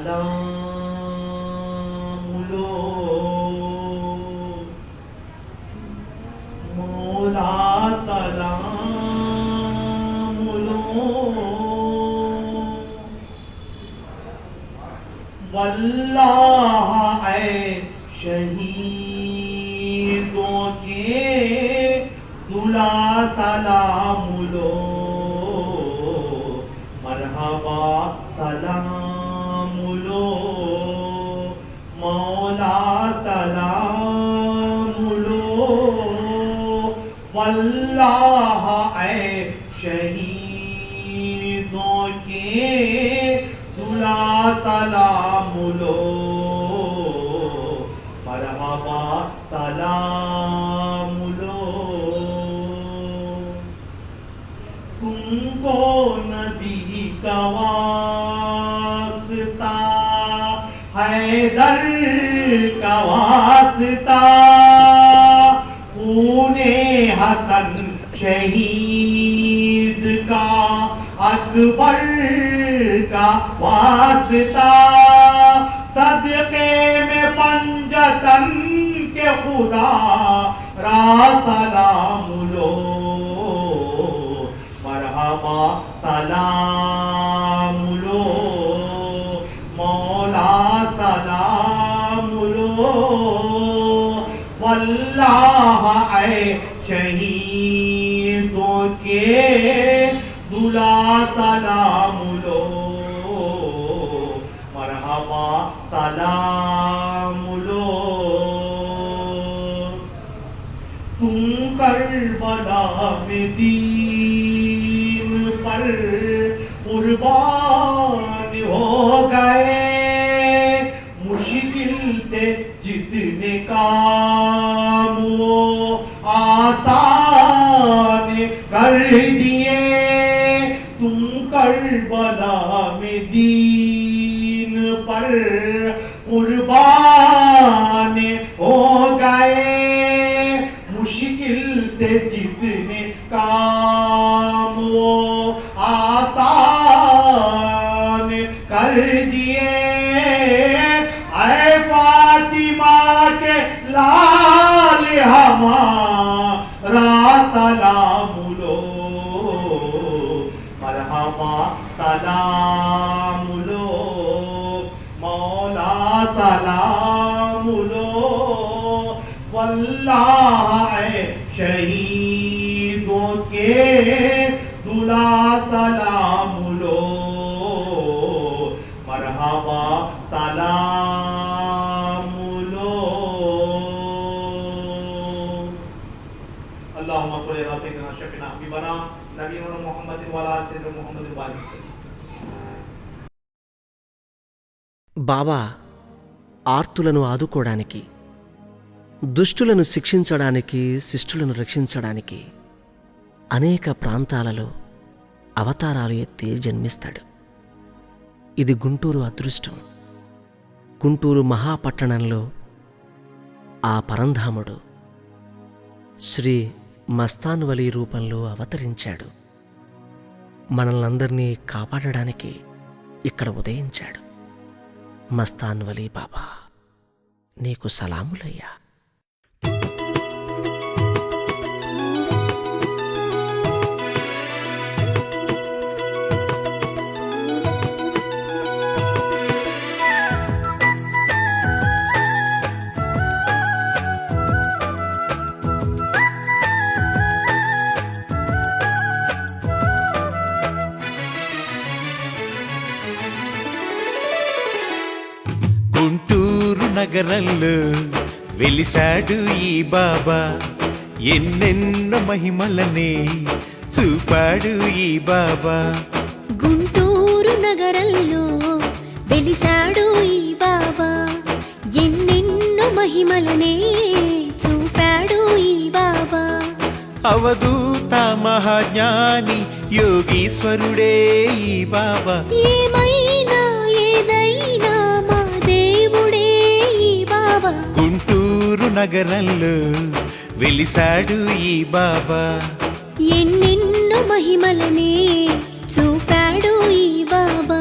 సలాములో మౌలా సలాములో वल्लाह ऐ शहीदों के दुला सलामुलो मरहबा सलामुलो मौला सलामुलो वल्लाह ऐ शहीदों के दुला सलामुलो मरहबा सलामुलो तुमको नबी का वास्ता हैदर का वास्ता खूने हसन शहीद का अकबर का वास्ता सदके में पंजतन के खुदा रा सलामुलो मरहबा सलामुलो मौला सलामुलो वल्लाह ऐ शहीदों के दुला सलामुलो मरहबा सलामुलो तुम करबला में दीन पर कुर्बान हो गए मुश्किल थे जितने काम वो आसान कर दिए तुम करबला में दीन पर कुर्बान हो गए मुश्किल थे जितने काम वो आसान कर दिए ऐ फातिमा के लाल हमारा सलामुलो मरहबा सलामुलो मौला सलामुलो वल्लाह ऐ शहीदों के दुला सलामुलो मरहबा सलामुलो अल्लाहुम्मा सल्ली अला सय्यिदिना शफीना हबीबना नबीना मुहम्मदिन व अला सय्यिदिना मुहम्मदिन व आलिहि బాబా ఆర్తులను ఆదుకోవడానికి, దుష్టులను శిక్షించడానికి, శిష్టులను రక్షించడానికి అనేక ప్రాంతాలలో అవతారాలు ఎత్తి జన్మిస్తాడు. ఇది గుంటూరు అదృష్టం. గుంటూరు మహాపట్టణంలో ఆ పరంధాముడు శ్రీ మస్తాన్ వలీ రూపంలో అవతరించాడు. మనల్నందరినీ కాపాడడానికి ఇక్కడ ఉదయించాడు. మస్తాన్ వలీ బాబా, నీకు సలాములయ్యా. గుంటూరు నగరంలో వెలిసాడు ఈ బాబా, ఎన్నెన్నో మహిమలనే చూపాడు ఈ బాబా. గుంటూరు నగరంలో వెలిసాడు ఈ బాబా, ఎన్నెన్నో మహిమలనే చూపాడు ఈ బాబా. అవధూత మహాజ్ఞాని యోగీశ్వరుడే ఈ బాబా. ఏమైనా ఏదైనా మా దేవుడే ఈ బాబా. గుంటూరు నగరంలో వెలిసాడు ఈ బాబా, ఎన్నెన్నో మహిమలనే చూపాడు ఈ బాబా.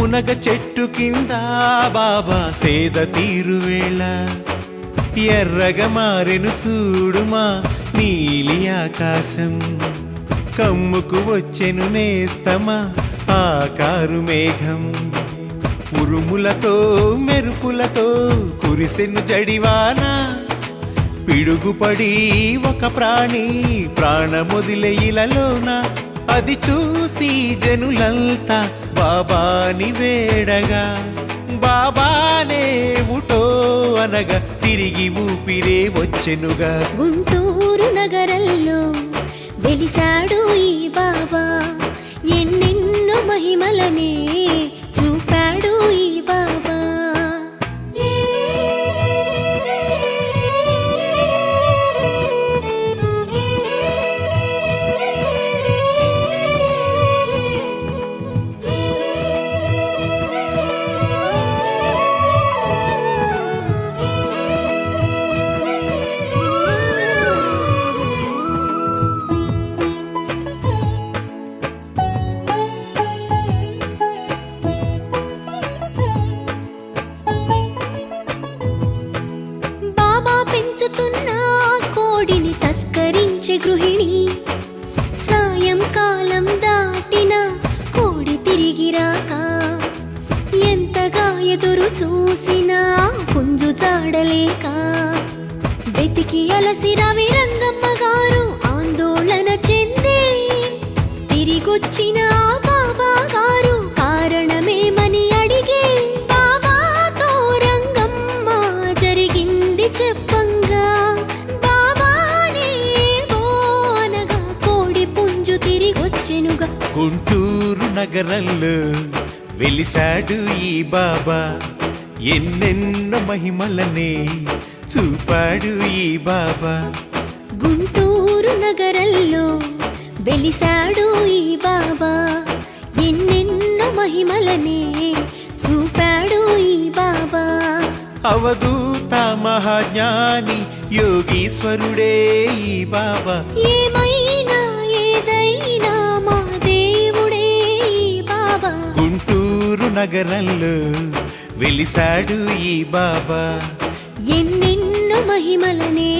మునగ చెట్టు కింద బాబా సేద తీరువేళ ఎర్రగా మారెను చూడుమా నీలి ఆకాశం కమ్ముకు వచ్చెను నేస్తమా ఆకారు మేఘం ఉరుములతో మెరుపులతో కురిసెను జడివాన పిడుగుపడి ఒక ప్రాణి ప్రాణమొదిలే ఇలలోన అది చూసి జనులంతా బాబాని వేడగా బాబానే ఉటో అనగా తిరిగి ఊపిరే వచ్చెనుగా గుంటూరు నగరంలో వెలిసాడు ఈ బాబా ఎన్నెన్నో మహిమలనే చూపాడు ఈ బాబా బాబా పెంచుతున్న కోడిని తస్కరించే గృహిణి సాయంకాలం దాటిన కోడి తిరిగి రాక ఎంతగా ఎదురు చూసినా పుంజు చాడలేక వెతికి అలసి రవి రంగమ్మ గారు ఆందోళన చెందే తిరిగొచ్చిన బాబా గారు కారణమేమని అడిగే బాబాతో రంగమ్మ జరిగింది చెప్పంగా బాబానే అనగా కోడి పుంజు తిరిగొచ్చెనుగా గుంటూరు నగరంలో వెలిసాడు ఈ బాబా ఎన్నెన్నో మహిమలనే చూపాడు ఈ బాబా గుంటూరు నగరంలో వెలిసాడు ఈ బాబా ఎన్నెన్నో మహిమలనే చూపాడు ఈ బాబా అవధూత మహాజ్ఞాని యోగీశ్వరుడే ఈ బాబా ఏమైనా ఏదైనా మా దేవుడే ఈ బాబా గుంటూరు నగరంలో వెలిసాడు ఈ బాబా ఎన్నెన్నో మహిమలనే